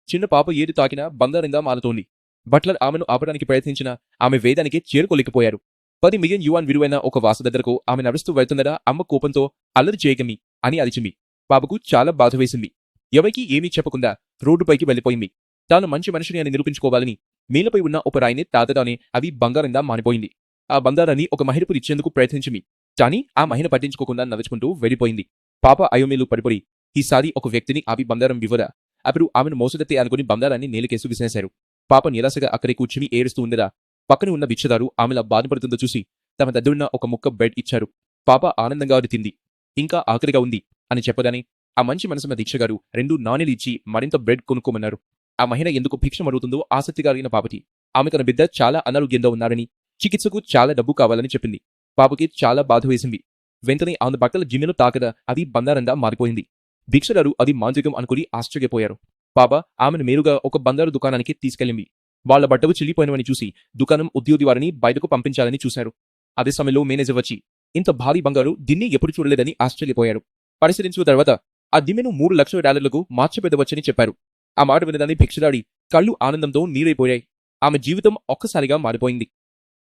చిన్న పాప ఏది తాకినా బంగారంగా మారుతోంది. బట్లర్ ఆమెను ఆపడానికి ప్రయత్నించినా ఆమె వేదానికి చేరుకోలేకపోయారు. 10 మిలియన్ యువాన్ విలువైన ఒక వాసు దగ్గరకు ఆమె నడుస్తూ వెళ్తుండగా అమ్మ కోపంతో అల్లరి చేయకమి అని అరిచింది. పాపకు చాలా బాధ వేసింది. ఎవరికీ ఏమీ చెప్పకుండా రోడ్డుపైకి వెళ్లిపోయింది. తాను మంచి మనిషిని అని నిరూపించుకోవాలని నీళ్లపై ఉన్న ఒక రాయిని తాతగానే అది బంగారంగా మారిపోయింది. ఆ బంగారాన్ని ఒక మహిళకు ఇచ్చేందుకు ప్రయత్నించింది. కానీ ఆ మహిళ పట్టించుకోకుండా నడుచుకుంటూ వెళ్లిపోయింది. పాప అయోమేలు పడిపోయి ఈసారి ఒక వ్యక్తిని ఆపి బంగారం ఇవ్వరా? అప్పుడు ఆమెను మోసగత్తే అనుకుని బంగారాన్ని నేలకేసి విసిరేశారు. పాప నిరాశగా అక్కడే కూర్చుని ఏడుస్తూ ఉండగా పక్కన ఉన్న భిక్షదారు ఆమెలా బాధపడుతుందో చూసి తమ దగ్గరున్న ఒక ముక్క బ్రెడ్ ఇచ్చారు. పాప ఆనందంగా అది తింది. ఇంకా ఆకలిగా ఉంది అని చెప్పగానే ఆ మంచి మనసున్న దీక్షగారు 2 నాణేలు ఇచ్చి మరింత బ్రెడ్ కొనుక్కోమన్నారు. ఆ మహిళ ఎందుకు భిక్ష మరుగుతుందో ఆసక్తిగా అడిగిన పాపకి ఆమె తన బిడ్డ చాలా అనారోగ్యంగా ఉన్నారని, చికిత్సకు చాలా డబ్బు కావాలని చెప్పింది. పాపకి చాలా బాధ వేసింది. వెంటనే ఆమె బట్టల జిమ్మెను తాకగా అది బంగారంగా మారిపోయింది. భిక్షగారు అది మాంత్రికం అనుకుని ఆశ్చర్యపోయారు. పాప ఆమెను మేలుగా ఒక బంగారు దుకాణానికి తీసుకెళ్ళింది. వాళ్ల బట్టలు చిల్లిపోయినవని చూసి దుకాణం ఉద్యోగి వారిని బయటకు పంపించాలని చూశారు. అదే సమయంలో మేనేజర్ వచ్చి ఇంత భారీ బంగారు దీన్ని ఎప్పుడు చూడలేదని ఆశ్చర్యపోయారు. పరిశీలించిన తర్వాత ఆ దిమ్మెను $3,00,000 మార్చిపెట్టవచ్చని చెప్పారు. ఆ మాట వినదాన్ని భిక్షగాడి కళ్ళు ఆనందంతో నీరైపోయాయి. ఆమె జీవితం ఒక్కసారిగా మారిపోయింది.